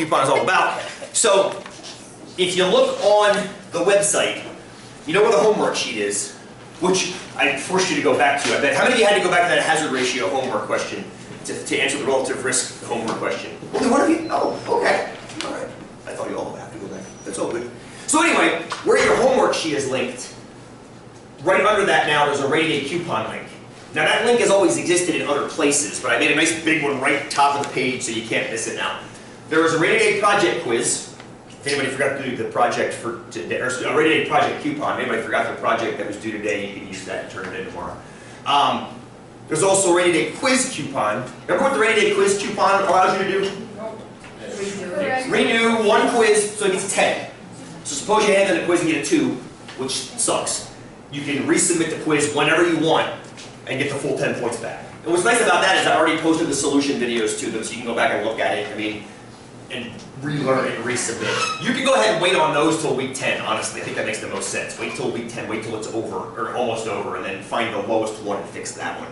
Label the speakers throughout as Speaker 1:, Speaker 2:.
Speaker 1: coupon is all about. So if you look on the website, you know where the homework sheet is, which I forced you to go back to. I bet. How many of you had to go back to that hazard ratio homework question to answer the relative risk homework question? Only one of you? Oh, okay. All right. I thought you all have to go back. That's all good. So anyway, where your homework sheet is linked, right under that now there's a rainy day coupon link. Now that link has always existed in other places, but I made a nice big one right top of the page so you can't miss it now. There was a rainy day project quiz. If anybody forgot to do the project for today, or a rainy day project coupon, anybody forgot the project that was due today, you can use that and turn it in tomorrow. There's also a rainy day quiz coupon. Remember what the rainy day quiz coupon allows you to do? Renew one quiz so it gets 10. So suppose you hand in a quiz and get a 2, which sucks. You can resubmit the quiz whenever you want and get the full 10 points back. And what's nice about that is I already posted the solution videos to them so you can go back and look at it. I mean, and relearn it and resubmit. You can go ahead and wait on those till week 10, honestly. I think that makes the most sense. Wait till week 10, wait till it's over, or almost over, and then find the lowest one and fix that one.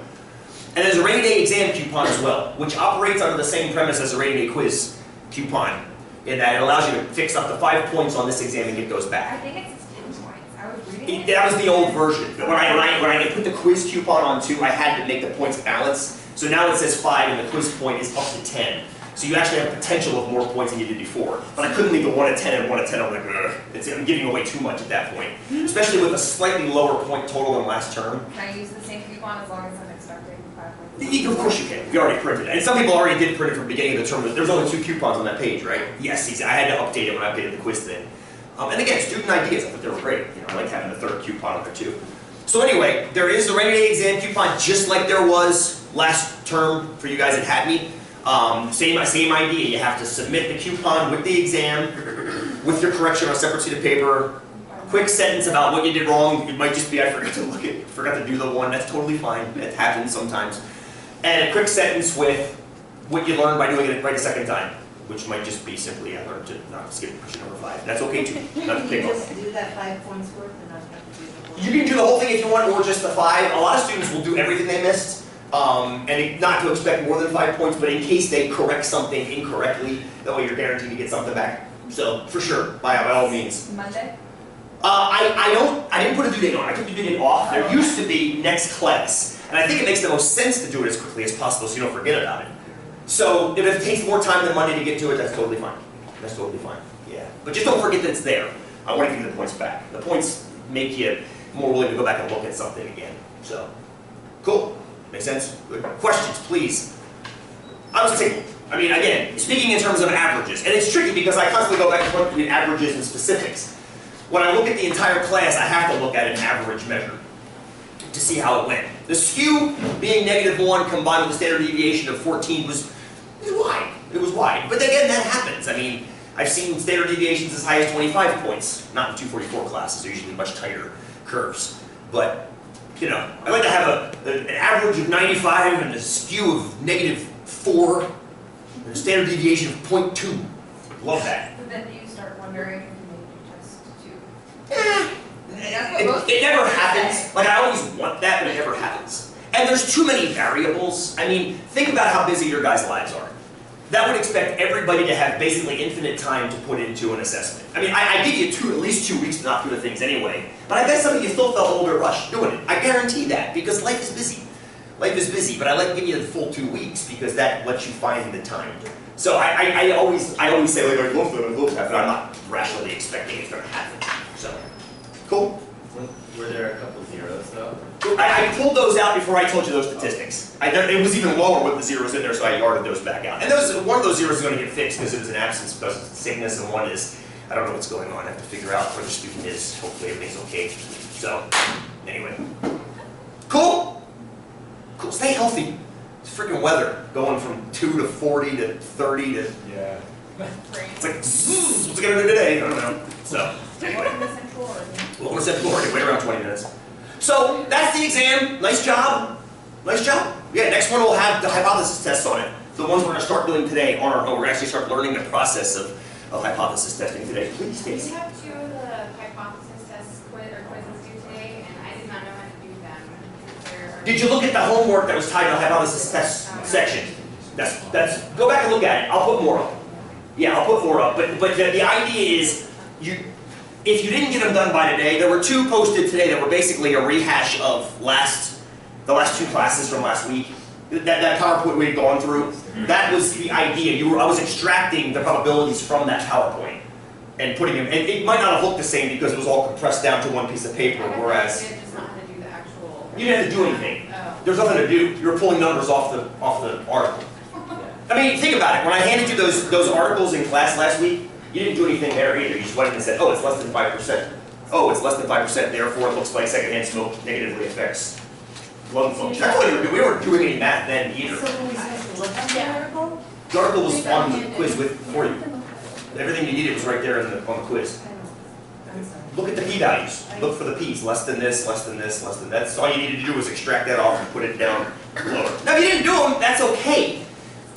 Speaker 1: And there's a rainy day exam coupon as well, which operates under the same premise as a rainy day quiz coupon, in that it allows you to fix up to 5 points on this exam and get those back.
Speaker 2: I think it's 10 points. I was reading it.
Speaker 1: That was the old version. But when I put the quiz coupon on too, I had to make the points balance. So now it says 5 and the quiz point is up to 10. So you actually have potential of more points than you did before. But I couldn't leave the 1 at 10 and 1 at 10. I'm like, I'm giving away too much at that point. Especially with a slightly lower point total than last term.
Speaker 2: Can I use the same coupon as long as I'm expecting 5 points?
Speaker 1: Of course you can. We already printed it. And some people already did print it from the beginning of the term. There's only 2 coupons on that page, right? Yes, I had to update it when I updated the quiz thing. And again, student ideas, I thought they were great. You know, I like having the 3rd coupon on there too. So anyway, there is the rainy day exam coupon just like there was last term for you guys at HATME. Same idea. You have to submit the coupon with the exam, with your correction on a separate sheet of paper. Quick sentence about what you did wrong. It might just be I forgot to do the one. That's totally fine. It happens sometimes. And a quick sentence with what you learned by doing it right a second time, which might just be simply I learned to not skip question number 5. That's okay too. Not to pick on.
Speaker 3: Just do that 5 points worth and not have to do the whole.
Speaker 1: You can do the whole thing if you want, or just the 5. A lot of students will do everything they missed. And not to expect more than 5 points, but in case they correct something incorrectly, that way you're guaranteed to get something back. So, for sure, by all means.
Speaker 2: Monday?
Speaker 1: I didn't put a due date on. I took the due date off. There used to be next class. And I think it makes the most sense to do it as quickly as possible so you don't forget about it. So, if it takes more time than Monday to get to it, that's totally fine. That's totally fine. Yeah. But just don't forget that it's there. I want to give you the points back. The points make you more willing to go back and look at something again. So, cool. Make sense? Good. Questions, please. I was tickled. I mean, again, speaking in terms of averages, and it's tricky because I constantly go back and forth between averages and specifics. When I look at the entire class, I have to look at an average measure to see how it went. The skew being -1 combined with a standard deviation of 14 was wide. It was wide. But again, that happens. I mean, I've seen standard deviations as high as 25 points. Not in 244 classes. They're usually much tighter curves. But you know, I like to have an average of 95 and a skew of -4 and a standard deviation of 0.2. Love that.
Speaker 2: But then you start wondering if you maybe just 2.
Speaker 1: It never happens. Like, I always want that, but it never happens. And there's too many variables. I mean, think about how busy your guys' lives are. That would expect everybody to have basically infinite time to put into an assessment. I mean, I give you at least 2 weeks to knock through the things anyway, but I bet some of you still felt a little bit rushed doing it. I guarantee that, because life is busy. Life is busy, but I like giving you the full 2 weeks because that lets you find the time. So I always say, like, I'd love that, but I'm not rationally expecting it's going to happen. So, cool.
Speaker 4: Were there a couple zeros though?
Speaker 1: I pulled those out before I told you those statistics. It was even lower with the zeros in there, so I yarded those back out. And one of those zeros is going to get fixed because it was an absence because of sickness, and one is, I don't know what's going on. I have to figure out where the student is. Hopefully everything's okay. So, anyway. Cool? Cool. Stay healthy. It's freaking weather going from 2 to 40 to 30 to...
Speaker 4: Yeah.
Speaker 1: It's like, what's it going to do today? I don't know. So...
Speaker 2: Welcome to Central Oregon.
Speaker 1: Welcome to Central Oregon. Wait around 20 minutes. So that's the exam. Nice job. Nice job. Yeah, next one will have the hypothesis tests on it. The ones we're going to start doing today on our own. We're going to actually start learning the process of hypothesis testing today. Please,
Speaker 5: We
Speaker 1: Stacy.
Speaker 5: have 2 of the hypothesis tests quizzes due today, and I did not know how to do them.
Speaker 1: Did you look at the homework that was tied to the hypothesis test section? Go back and look at it. I'll put more on. Yeah, I'll put 4 up, but the idea is, if you didn't get them done by today, there were 2 posted today that were basically a rehash of the last 2 classes from last week. That PowerPoint we had gone through, that was the idea. I was extracting the probabilities from that PowerPoint and putting them, and it might not have looked the same because it was all compressed down to one piece of paper, whereas
Speaker 5: I just not how to do the actual.
Speaker 1: you didn't have to do anything.
Speaker 5: Oh.
Speaker 1: There's nothing to do. You were pulling numbers off the article. I mean, think about it. When I handed you those articles in class last week, you didn't do anything there either. You just went in and said, oh, it's less than 5%. Oh, it's less than 5%, therefore it looks like secondhand smoke negatively affects lung function. That's what we were doing. We weren't doing any math then either.
Speaker 3: So when we said to look at the article?
Speaker 1: The article was on the quiz for you. Everything you needed was right there on the quiz.
Speaker 3: I'm sorry.
Speaker 1: Look at the p-values. Look for the p's. Less than this, less than this, less than that. That's all you needed to do was extract that off and put it down lower. Now, if you didn't do them, that's okay.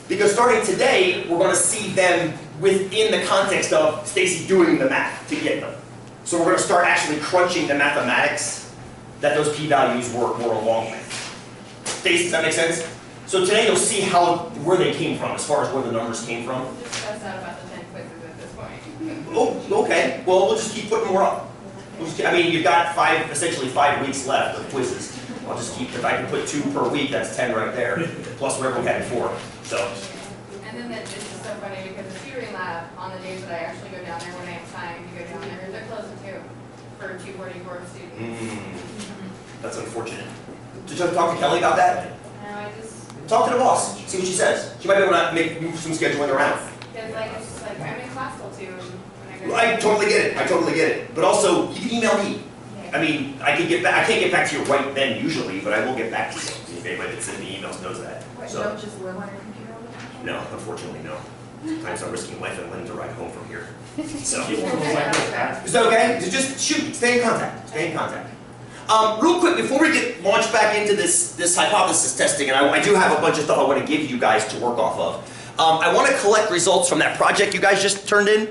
Speaker 1: Because starting today, we're going to see them within the context of Stacy doing the math to get them. So we're going to start actually crunching the mathematics that those p-values were along with. Stacy, does that make sense? So today you'll see where they came from, as far as where the numbers came from.
Speaker 5: I'm just stressed out about the 10 quizzes at this point.
Speaker 1: Oh, okay. Well, we'll just keep putting more up. I mean, you've got essentially 5 weeks left of quizzes. I'll just keep, if I can put 2 per week, that's 10 right there, plus whatever we had before. So,
Speaker 5: And then this is so funny because the tutoring lab, on the days that I actually go down there when I have time to go down there, they're closing too for 244 students.
Speaker 1: that's unfortunate. Did you talk to Kelly about that?
Speaker 5: No, I just,
Speaker 1: Talk to the boss, see what she says. She might be able to move some scheduling around.
Speaker 5: because like, it's just like, I'm in class till 2 when I go.
Speaker 1: I totally get it, I totally get it. But also, you can email me. I mean, I can't get back to you right then usually, but I will get back to you. If anybody that's in the emails knows that.
Speaker 2: What, you
Speaker 1: So,
Speaker 2: don't just live on your computer all the time?
Speaker 1: no, unfortunately, no. Sometimes I'm risking life and limb to ride home from here. So,
Speaker 4: Keep one like that.
Speaker 1: is that okay? Just shoot, stay in contact, stay in contact. Real quick, before we get launched back into this hypothesis testing, and I do have a bunch of stuff I want to give you guys to work off of. I want to collect results from that project you guys just turned in.